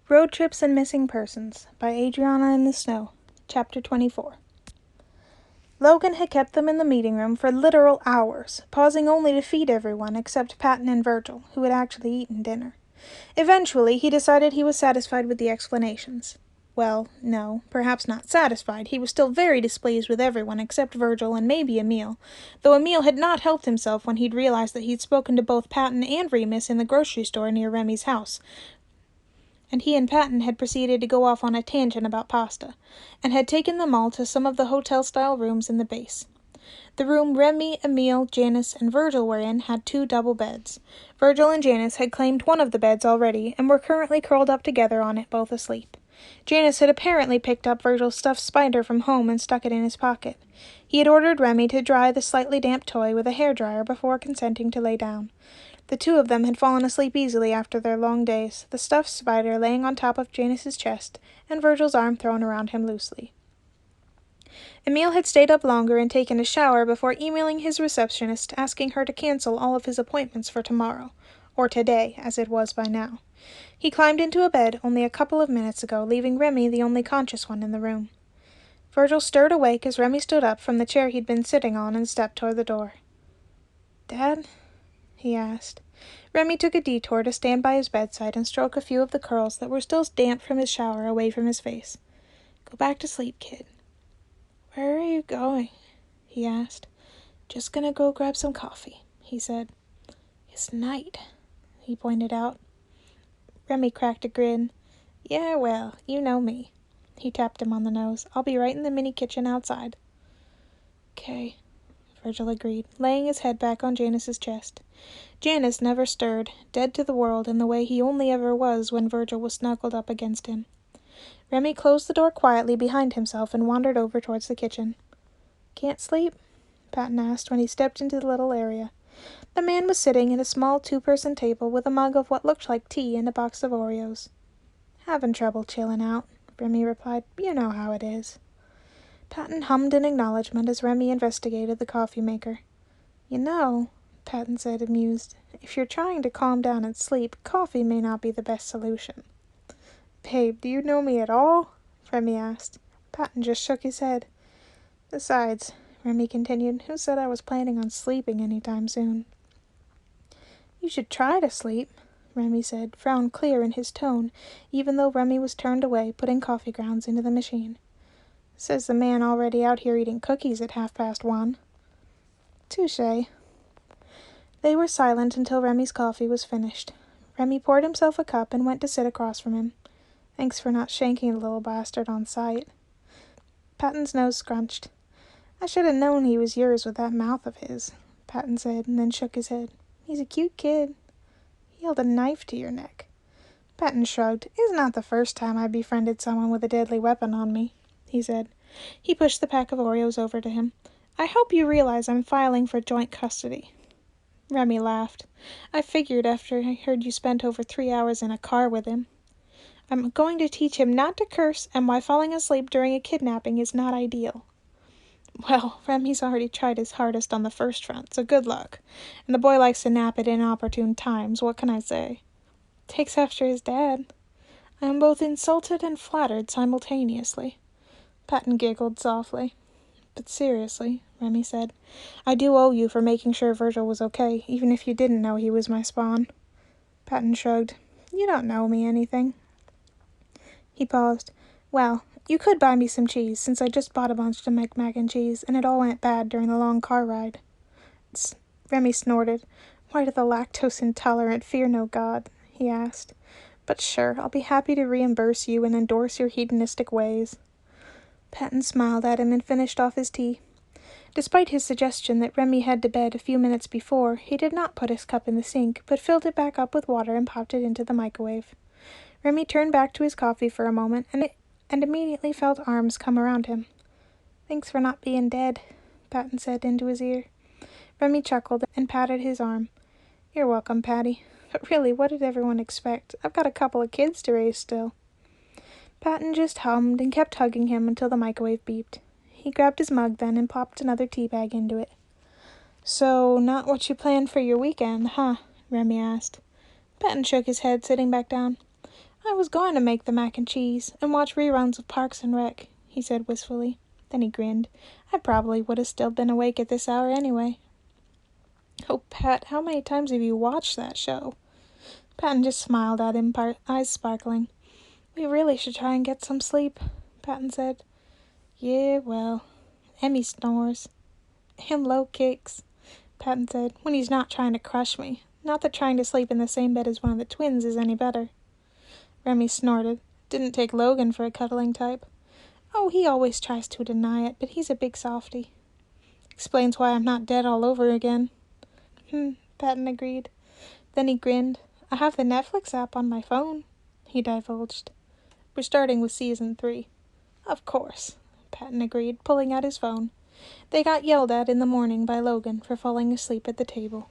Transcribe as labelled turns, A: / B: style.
A: Road Trips and Missing Persons by Adriana in the Snow, Chapter 24. Logan had kept them in the meeting room for literal hours, pausing only to feed everyone except Patton and Virgil, who had actually eaten dinner. Eventually, he decided he was satisfied with the explanations. Well, no, perhaps not satisfied. He was still very displeased with everyone except Virgil and maybe Emil, though Emil had not helped himself when he'd realized that he'd spoken to both Patton and Remus in the grocery store near Remy's house, and he and Patton had proceeded to go off on a tangent about pasta, and had taken them all to some of the hotel-style rooms in the base. The room Remy, Emil, Janice, and Virgil were in had 2 double beds. Virgil and Janice had claimed one of the beds already, and were currently curled up together on it, both asleep. Janice had apparently picked up Virgil's stuffed spider from home and stuck it in his pocket. He had ordered Remy to dry the slightly damp toy with a hairdryer before consenting to lay down. The 2 of them had fallen asleep easily after their long days, the stuffed spider laying on top of Janice's chest, and Virgil's arm thrown around him loosely. Emil had stayed up longer and taken a shower before emailing his receptionist asking her to cancel all of his appointments for tomorrow, or today, as it was by now. He climbed into a bed only a couple of minutes ago, leaving Remy the only conscious one in the room. Virgil stirred awake as Remy stood up from the chair he'd been sitting on and stepped toward the door. "Dad?" he asked. Remy took a detour to stand by his bedside and stroke a few of the curls that were still damp from his shower away from his face. "Go back to sleep, kid." "Where are you going?" he asked. "Just gonna go grab some coffee," he said. "It's night," he pointed out. Remy cracked a grin. "Yeah, well, you know me." He tapped him on the nose. "I'll be right in the mini kitchen outside." "Okay," Virgil agreed, laying his head back on Janice's chest. Janice never stirred, dead to the world in the way he only ever was when Virgil was snuggled up against him. Remy closed the door quietly behind himself and wandered over towards the kitchen. "Can't sleep?" Patton asked when he stepped into the little area. The man was sitting at a small 2-person table with a mug of what looked like tea and a box of Oreos. "Having trouble chilling out," Remy replied. "You know how it is." Patton hummed in acknowledgement as Remy investigated the coffee maker. "You know," Patton said, amused, "if you're trying to calm down and sleep, coffee may not be the best solution." "Babe, do you know me at all?" Remy asked. Patton just shook his head. "Besides," Remy continued, "who said I was planning on sleeping any time soon?" "You should try to sleep," Remy said, frown clear in his tone, even though Remy was turned away, putting coffee grounds into the machine. "Says the man already out here eating cookies at 1:30. "Touché." They were silent until Remy's coffee was finished. Remy poured himself a cup and went to sit across from him. "Thanks for not shanking the little bastard on sight." Patton's nose scrunched. "I should have known he was yours with that mouth of his," Patton said, and then shook his head. "He's a cute kid." "He held a knife to your neck." Patton shrugged. "It's not the first time I befriended someone with a deadly weapon on me," he said. He pushed the pack of Oreos over to him. "I hope you realize I'm filing for joint custody." Remy laughed. "I figured after I heard you spent over 3 hours in a car with him. I'm going to teach him not to curse and why falling asleep during a kidnapping is not ideal." "Well, Remy's already tried his hardest on the first front, so good luck. And the boy likes to nap at inopportune times, what can I say? Takes after his dad." "I am both insulted and flattered simultaneously." Patton giggled softly. "But seriously," Remy said, "I do owe you for making sure Virgil was okay, even if you didn't know he was my spawn." Patton shrugged. "You don't know me anything." He paused. "Well, you could buy me some cheese, since I just bought a bunch to make mac and cheese, and it all went bad during the long car ride." Remy snorted. "Why do the lactose intolerant fear no God?" he asked. "But sure, I'll be happy to reimburse you and endorse your hedonistic ways." Patton smiled at him and finished off his tea. Despite his suggestion that Remy head to bed a few minutes before, he did not put his cup in the sink, but filled it back up with water and popped it into the microwave. Remy turned back to his coffee for a moment, and immediately felt arms come around him. "Thanks for not being dead," Patton said into his ear. Remy chuckled and patted his arm. "You're welcome, Patty. But really, what did everyone expect? I've got a couple of kids to raise still." Patton just hummed and kept hugging him until the microwave beeped. He grabbed his mug then and popped another tea bag into it. "So, not what you planned for your weekend, huh?" Remy asked. Patton shook his head, sitting back down. I was going to make the mac and cheese and watch reruns of Parks and Rec, he said wistfully. Then he grinned. I probably would have still been awake at this hour anyway. Oh, Pat, how many times have you watched that show? Patton just smiled at him, eyes sparkling. We really should try and get some sleep, Patton said. Yeah, well, Emmy snores. Him low kicks, Patton said, when he's not trying to crush me. Not that trying to sleep in the same bed as one of the twins is any better. Remy snorted. Didn't take Logan for a cuddling type. Oh, he always tries to deny it, but he's a big softy. Explains why I'm not dead all over again. Patton agreed. Then he grinned. I have the Netflix app on my phone, he divulged. We're starting with season 3. Of course, Patton agreed, pulling out his phone. They got yelled at in the morning by Logan for falling asleep at the table.